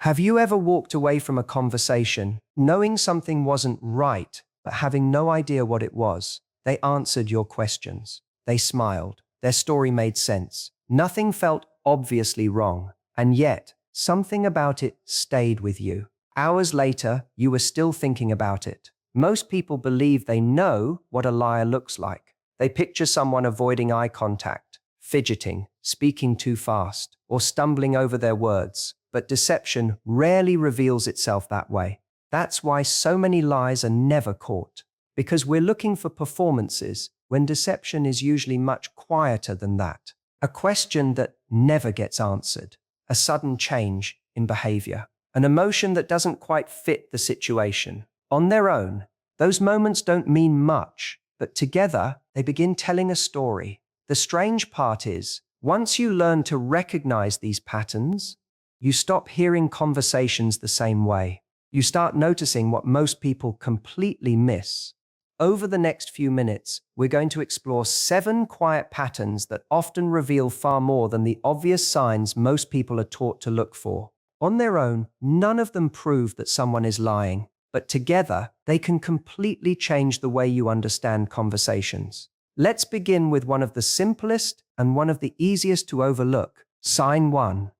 Have you ever walked away from a conversation knowing something wasn't right, but having no idea what it was? They answered your questions. They smiled. Their story made sense. Nothing felt obviously wrong, and yet something about it stayed with you. Hours later, you were still thinking about it. Most people believe they know what a liar looks like. They picture someone avoiding eye contact, fidgeting, speaking too fast, or stumbling over their words. But deception rarely reveals itself that way. That's why so many lies are never caught, because we're looking for performances when deception is usually much quieter than that. A question that never gets answered, a sudden change in behavior, an emotion that doesn't quite fit the situation. On their own, those moments don't mean much, but together they begin telling a story. The strange part is, once you learn to recognize these patterns, you stop hearing conversations the same way. You start noticing what most people completely miss. Over the next few minutes, we're going to explore 7 quiet patterns that often reveal far more than the obvious signs most people are taught to look for. On their own, none of them prove that someone is lying, but together, they can completely change the way you understand conversations. Let's begin with one of the simplest and one of the easiest to overlook. Sign 1.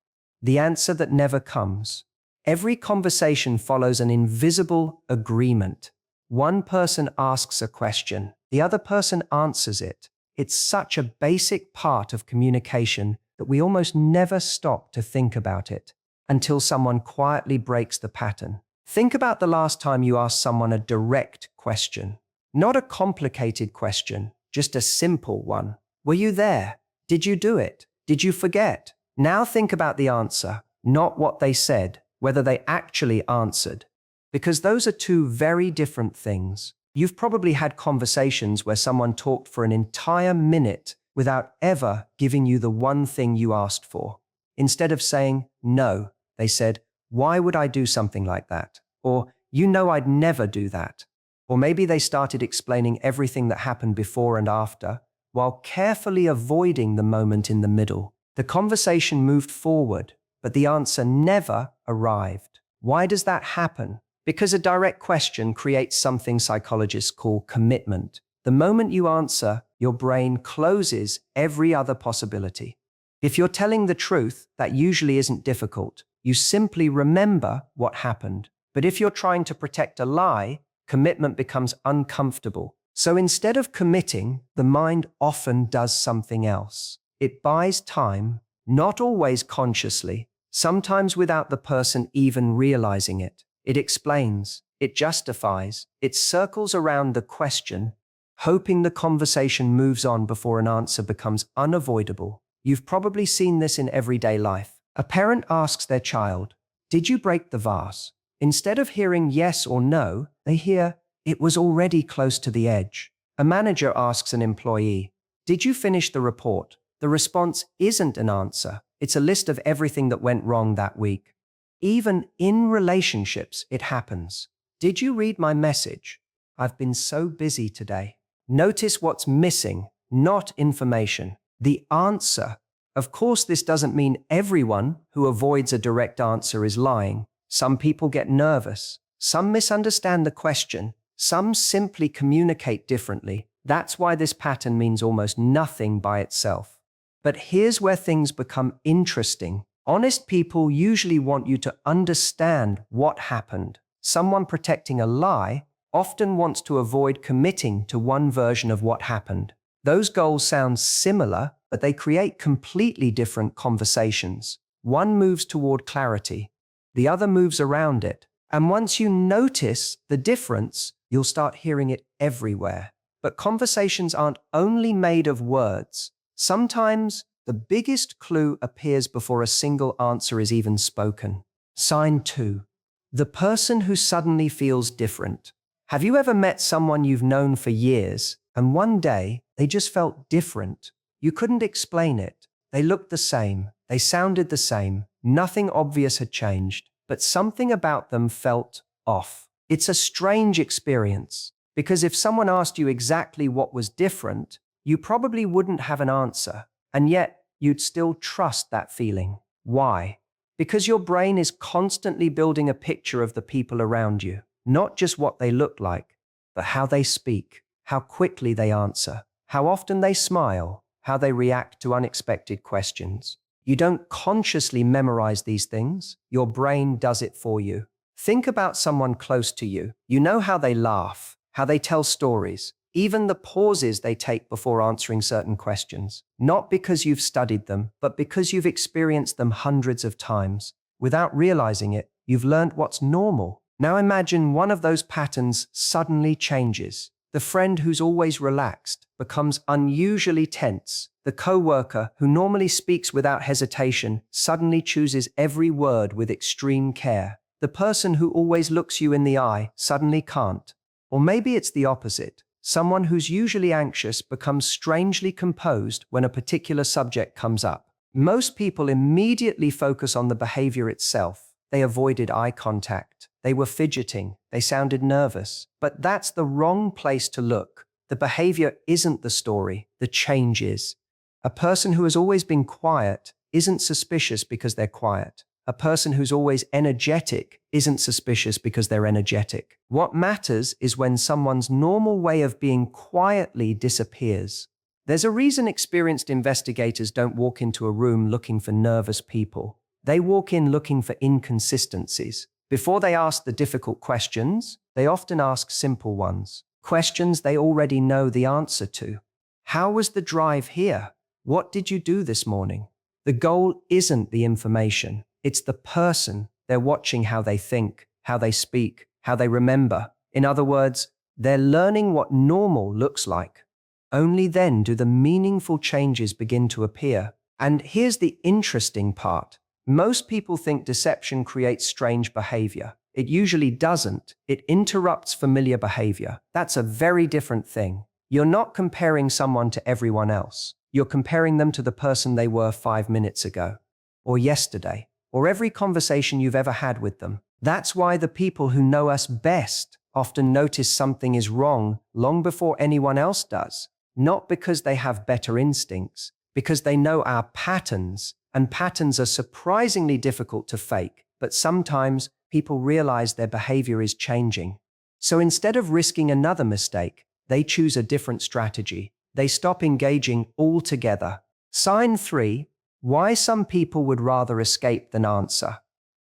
The answer that never comes. Every conversation follows an invisible agreement. One person asks a question, the other person answers it. It's such a basic part of communication that we almost never stop to think about it until someone quietly breaks the pattern. Think about the last time you asked someone a direct question. Not a complicated question, just a simple one. Were you there? Did you do it? Did you forget? Now think about the answer, not what they said, whether they actually answered. Because those are 2 very different things. You've probably had conversations where someone talked for an entire minute without ever giving you the one thing you asked for. Instead of saying, no, they said, why would I do something like that? Or, you know I'd never do that. Or maybe they started explaining everything that happened before and after, while carefully avoiding the moment in the middle. The conversation moved forward, but the answer never arrived. Why does that happen? Because a direct question creates something psychologists call commitment. The moment you answer, your brain closes every other possibility. If you're telling the truth, that usually isn't difficult. You simply remember what happened. But if you're trying to protect a lie, commitment becomes uncomfortable. So instead of committing, the mind often does something else. It buys time, not always consciously, sometimes without the person even realizing it. It explains, it justifies, it circles around the question, hoping the conversation moves on before an answer becomes unavoidable. You've probably seen this in everyday life. A parent asks their child, "Did you break the vase?" Instead of hearing yes or no, they hear, "It was already close to the edge." A manager asks an employee, "Did you finish the report?" The response isn't an answer. It's a list of everything that went wrong that week. Even in relationships, it happens. "Did you read my message?" "I've been so busy today." Notice what's missing, not information. The answer. Of course, this doesn't mean everyone who avoids a direct answer is lying. Some people get nervous. Some misunderstand the question. Some simply communicate differently. That's why this pattern means almost nothing by itself. But here's where things become interesting. Honest people usually want you to understand what happened. Someone protecting a lie often wants to avoid committing to one version of what happened. Those goals sound similar, but they create completely different conversations. One moves toward clarity, the other moves around it. And once you notice the difference, you'll start hearing it everywhere. But conversations aren't only made of words. Sometimes the biggest clue appears before a single answer is even spoken. Sign 2. The person who suddenly feels different. Have you ever met someone you've known for years, and one day they just felt different? You couldn't explain it. They looked the same. They sounded the same. Nothing obvious had changed, but something about them felt off. It's a strange experience, because if someone asked you exactly what was different, you probably wouldn't have an answer, and yet you'd still trust that feeling. Why? Because your brain is constantly building a picture of the people around you, not just what they look like, but how they speak, how quickly they answer, how often they smile, how they react to unexpected questions. You don't consciously memorize these things, your brain does it for you. Think about someone close to you. You know how they laugh, how they tell stories, even the pauses they take before answering certain questions. Not because you've studied them, but because you've experienced them hundreds of times. Without realizing it, you've learned what's normal. Now imagine one of those patterns suddenly changes. The friend who's always relaxed becomes unusually tense. The coworker who normally speaks without hesitation suddenly chooses every word with extreme care. The person who always looks you in the eye suddenly can't. Or maybe it's the opposite. Someone who's usually anxious becomes strangely composed when a particular subject comes up. Most people immediately focus on the behavior itself. They avoided eye contact. They were fidgeting. They sounded nervous. But that's the wrong place to look. The behavior isn't the story. The change is. A person who has always been quiet isn't suspicious because they're quiet. A person who's always energetic isn't suspicious because they're energetic. What matters is when someone's normal way of being quietly disappears. There's a reason experienced investigators don't walk into a room looking for nervous people. They walk in looking for inconsistencies. Before they ask the difficult questions, they often ask simple ones. Questions they already know the answer to. How was the drive here? What did you do this morning? The goal isn't the information. It's the person. They're watching how they think, how they speak, how they remember. In other words, they're learning what normal looks like. Only then do the meaningful changes begin to appear. And here's the interesting part. Most people think deception creates strange behavior. It usually doesn't. It interrupts familiar behavior. That's a very different thing. You're not comparing someone to everyone else. You're comparing them to the person they were 5 minutes ago, or yesterday, or every conversation you've ever had with them. That's why the people who know us best often notice something is wrong long before anyone else does. Not because they have better instincts, because they know our patterns, and patterns are surprisingly difficult to fake, but sometimes people realize their behavior is changing. So instead of risking another mistake, they choose a different strategy. They stop engaging altogether. Sign 3. Why some people would rather escape than answer.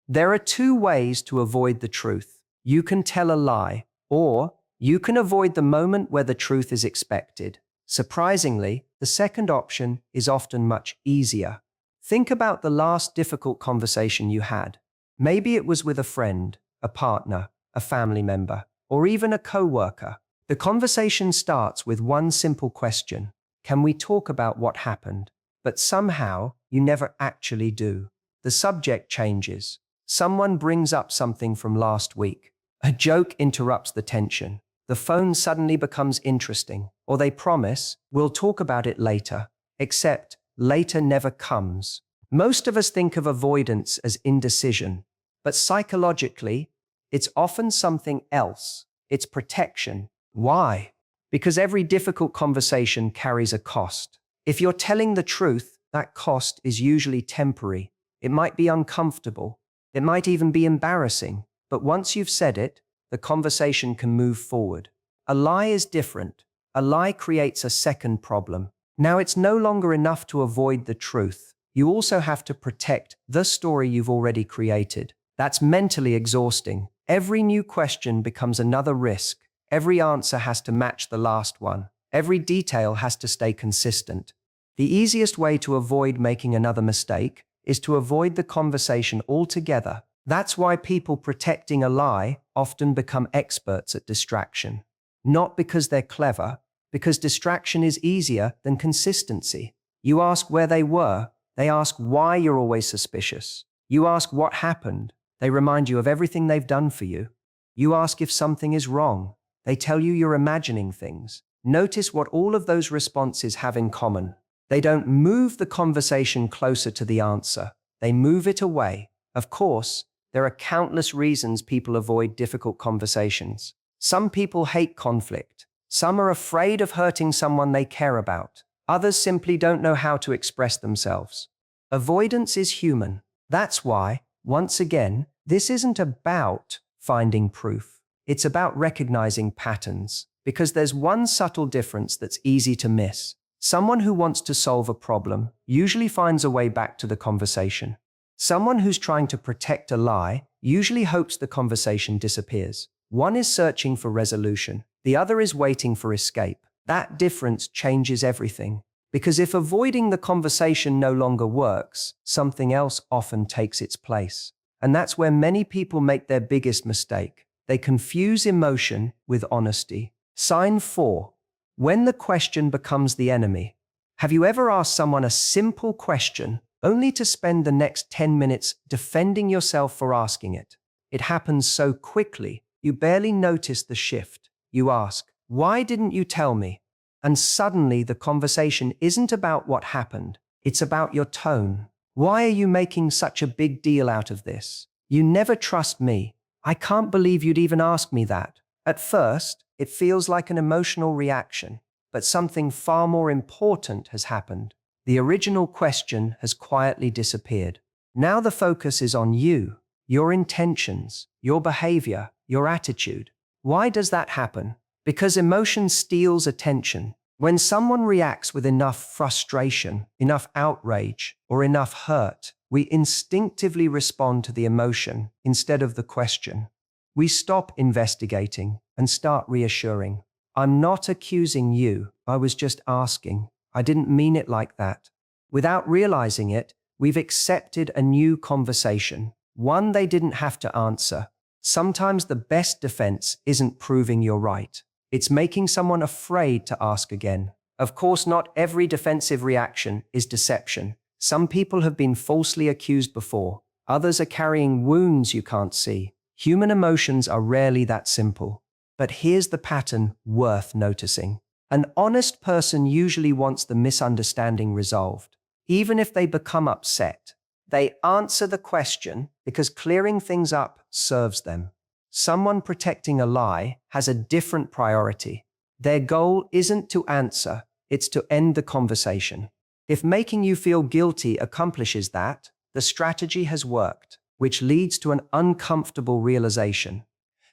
There are 2 ways to avoid the truth. You can tell a lie, or you can avoid the moment where the truth is expected. Surprisingly, the second option is often much easier. Think about the last difficult conversation you had. Maybe it was with a friend, a partner, a family member, or even a coworker. The conversation starts with one simple question. Can we talk about what happened? But somehow, you never actually do. The subject changes. Someone brings up something from last week. A joke interrupts the tension. The phone suddenly becomes interesting, or they promise, we'll talk about it later, except later never comes. Most of us think of avoidance as indecision, but psychologically, it's often something else. It's protection. Why? Because every difficult conversation carries a cost. If you're telling the truth, that cost is usually temporary. It might be uncomfortable. It might even be embarrassing. But once you've said it, the conversation can move forward. A lie is different. A lie creates a second problem. Now it's no longer enough to avoid the truth. You also have to protect the story you've already created. That's mentally exhausting. Every new question becomes another risk. Every answer has to match the last one. Every detail has to stay consistent. The easiest way to avoid making another mistake is to avoid the conversation altogether. That's why people protecting a lie often become experts at distraction. Not because they're clever, because distraction is easier than consistency. You ask where they were, they ask why you're always suspicious. You ask what happened, they remind you of everything they've done for you. You ask if something is wrong, they tell you you're imagining things. Notice what all of those responses have in common. They don't move the conversation closer to the answer, they move it away. Of course, there are countless reasons people avoid difficult conversations. Some people hate conflict. Some are afraid of hurting someone they care about. Others simply don't know how to express themselves. Avoidance is human. That's why, Once again, this isn't about finding proof. It's about recognizing patterns, because there's one subtle difference that's easy to miss. Someone who wants to solve a problem usually finds a way back to the conversation. Someone who's trying to protect a lie usually hopes the conversation disappears. One is searching for resolution, the other is waiting for escape. That difference changes everything. Because if avoiding the conversation no longer works, something else often takes its place. And that's where many people make their biggest mistake. They confuse emotion with honesty. Sign 4. When the question becomes the enemy. Have you ever asked someone a simple question only to spend the next 10 minutes defending yourself for asking it? It happens so quickly, you barely notice the shift. You ask, "Why didn't you tell me?" And suddenly the conversation isn't about what happened, it's about your tone. "Why are you making such a big deal out of this? You never trust me. I can't believe you'd even ask me that." At first, it feels like an emotional reaction, but something far more important has happened. The original question has quietly disappeared. Now the focus is on you, your intentions, your behavior, your attitude. Why does that happen? Because emotion steals attention. When someone reacts with enough frustration, enough outrage, or enough hurt, we instinctively respond to the emotion instead of the question. We stop investigating and start reassuring. "I'm not accusing you, I was just asking. I didn't mean it like that." Without realizing it, we've accepted a new conversation, one they didn't have to answer. Sometimes the best defense isn't proving you're right. It's making someone afraid to ask again. Of course, not every defensive reaction is deception. Some people have been falsely accused before. Others are carrying wounds you can't see. Human emotions are rarely that simple. But here's the pattern worth noticing. An honest person usually wants the misunderstanding resolved. Even if they become upset, they answer the question because clearing things up serves them. Someone protecting a lie has a different priority. Their goal isn't to answer, it's to end the conversation. If making you feel guilty accomplishes that, the strategy has worked, which leads to an uncomfortable realization.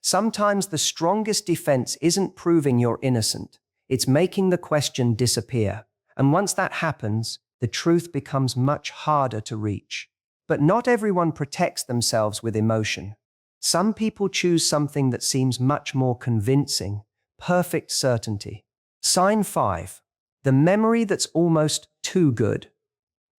Sometimes the strongest defense isn't proving you're innocent, it's making the question disappear. And once that happens, the truth becomes much harder to reach. But not everyone protects themselves with emotion. Some people choose something that seems much more convincing, perfect certainty. Sign 5. The memory that's almost too good.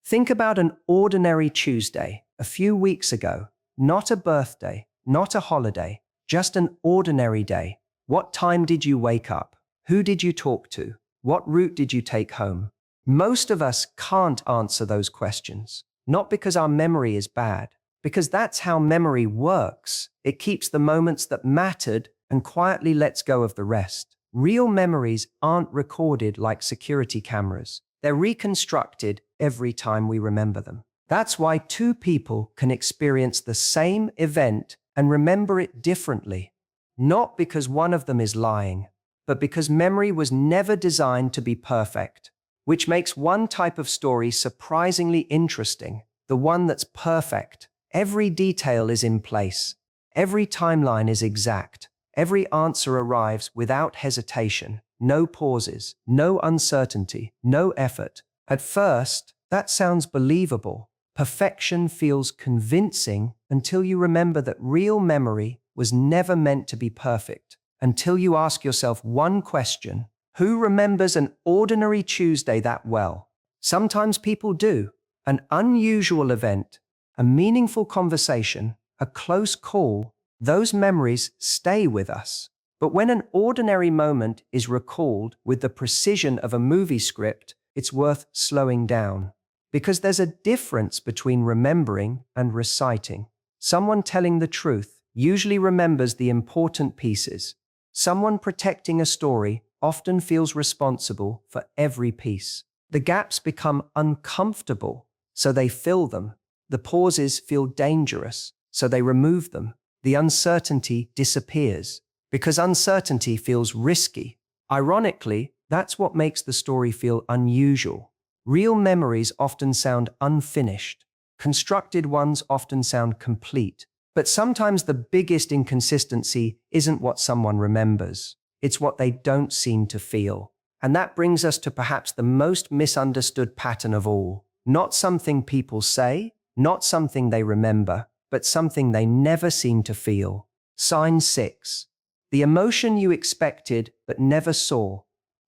Think about an ordinary Tuesday, a few weeks ago. Not a birthday, not a holiday, just an ordinary day. What time did you wake up? Who did you talk to? What route did you take home? Most of us can't answer those questions, not because our memory is bad, because that's how memory works. It keeps the moments that mattered and quietly lets go of the rest. Real memories aren't recorded like security cameras. They're reconstructed every time we remember them. That's why two people can experience the same event and remember it differently. Not because one of them is lying, but because memory was never designed to be perfect, which makes one type of story surprisingly interesting, the one that's perfect. Every detail is in place. Every timeline is exact. Every answer arrives without hesitation. No pauses, no uncertainty, no effort. At first, that sounds believable. Perfection feels convincing until you remember that real memory was never meant to be perfect. Until you ask yourself one question: who remembers an ordinary Tuesday that well? Sometimes people do. An unusual event, a meaningful conversation, a close call, those memories stay with us. But when an ordinary moment is recalled with the precision of a movie script, it's worth slowing down. Because there's a difference between remembering and reciting. Someone telling the truth usually remembers the important pieces. Someone protecting a story often feels responsible for every piece. The gaps become uncomfortable, so they fill them. The pauses feel dangerous, so they remove them. The uncertainty disappears, because uncertainty feels risky. Ironically, that's what makes the story feel unusual. Real memories often sound unfinished. Constructed ones often sound complete, but sometimes the biggest inconsistency isn't what someone remembers, it's what they don't seem to feel. And that brings us to perhaps the most misunderstood pattern of all. Not something people say, not something they remember, but something they never seem to feel. Sign 6. The emotion you expected but never saw.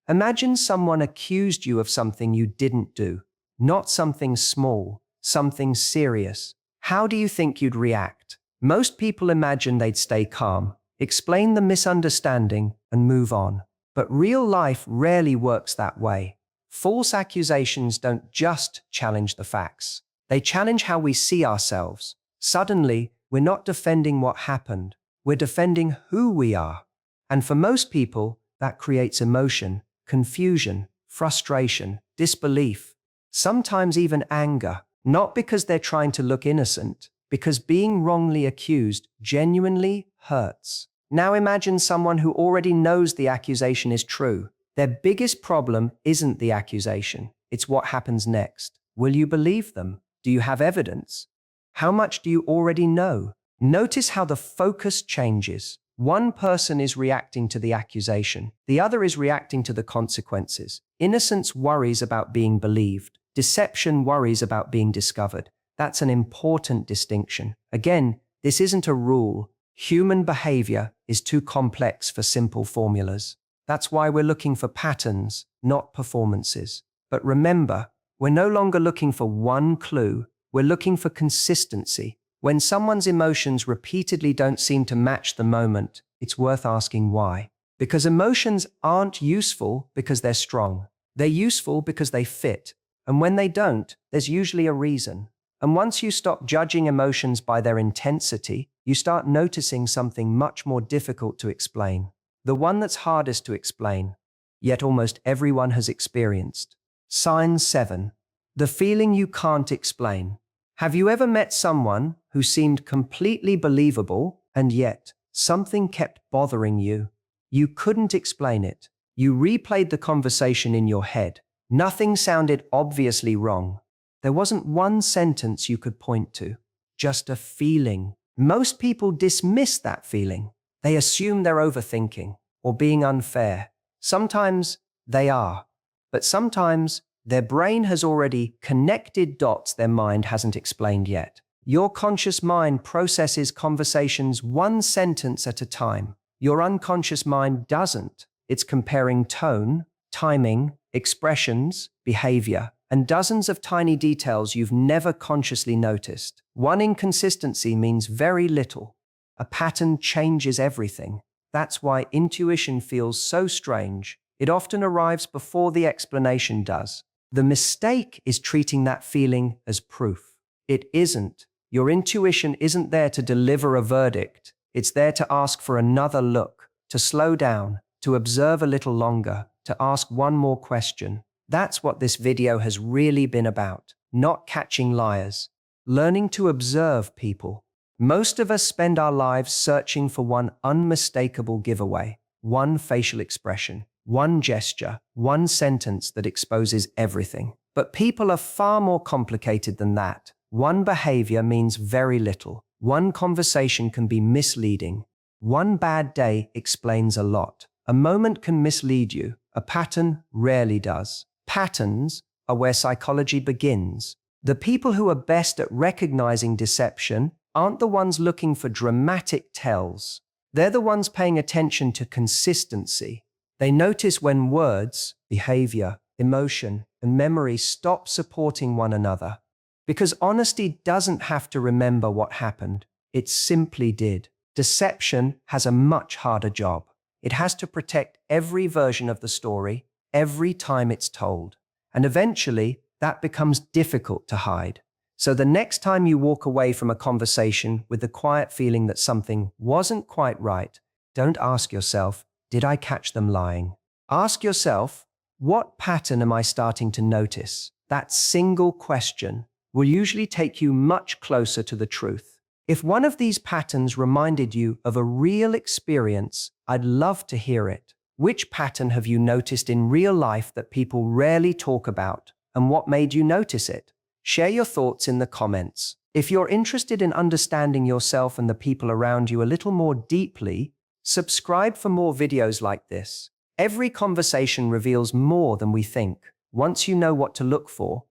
Imagine someone accused you of something you didn't do. Not something small, something serious. How do you think you'd react? Most people imagine they'd stay calm, explain the misunderstanding, and move on. But real life rarely works that way. False accusations don't just challenge the facts. They challenge how we see ourselves. Suddenly, we're not defending what happened. We're defending who we are. And for most people, that creates emotion, confusion, frustration, disbelief, sometimes even anger. Not because they're trying to look innocent, because being wrongly accused genuinely hurts. Now imagine someone who already knows the accusation is true. Their biggest problem isn't the accusation, it's what happens next. Will you believe them? Do you have evidence? How much do you already know? Notice how the focus changes. One person is reacting to the accusation, the other is reacting to the consequences. Innocence worries about being believed. Deception worries about being discovered. That's an important distinction. Again, this isn't a rule. Human behavior is too complex for simple formulas. That's why we're looking for patterns, not performances. But remember, we're no longer looking for one clue, we're looking for consistency. When someone's emotions repeatedly don't seem to match the moment, it's worth asking why. Because emotions aren't useful because they're strong. They're useful because they fit. And when they don't, there's usually a reason. And once you stop judging emotions by their intensity, you start noticing something much more difficult to explain. The one that's hardest to explain, yet almost everyone has experienced. Sign 7. The feeling you can't explain. Have you ever met someone who seemed completely believable, and yet something kept bothering you? You couldn't explain it. You replayed the conversation in your head. Nothing sounded obviously wrong. There wasn't one sentence you could point to, just a feeling. Most people dismiss that feeling. They assume they're overthinking or being unfair. Sometimes they are, but sometimes their brain has already connected dots their mind hasn't explained yet. Your conscious mind processes conversations one sentence at a time. Your unconscious mind doesn't. It's comparing tone, timing, expressions, behavior, and dozens of tiny details you've never consciously noticed. One inconsistency means very little. A pattern changes everything. That's why intuition feels so strange. It often arrives before the explanation does. The mistake is treating that feeling as proof. It isn't. Your intuition isn't there to deliver a verdict. It's there to ask for another look, to slow down, to observe a little longer, to ask one more question. That's what this video has really been about. Not catching liars. Learning to observe people. Most of us spend our lives searching for one unmistakable giveaway, one facial expression, one gesture, one sentence that exposes everything. But people are far more complicated than that. One behavior means very little. One conversation can be misleading. One bad day explains a lot. A moment can mislead you. A pattern rarely does. Patterns are where psychology begins. The people who are best at recognizing deception aren't the ones looking for dramatic tells. They're the ones paying attention to consistency. They notice when words, behavior, emotion, and memory stop supporting one another. Because honesty doesn't have to remember what happened. It simply did. Deception has a much harder job. It has to protect every version of the story, every time it's told. And eventually, that becomes difficult to hide. So the next time you walk away from a conversation with the quiet feeling that something wasn't quite right, don't ask yourself, did I catch them lying? Ask yourself, what pattern am I starting to notice? That single question will usually take you much closer to the truth. If one of these patterns reminded you of a real experience, I'd love to hear it. Which pattern have you noticed in real life that people rarely talk about, and what made you notice it? Share your thoughts in the comments. If you're interested in understanding yourself and the people around you a little more deeply, subscribe for more videos like this. Every conversation reveals more than we think. Once you know what to look for,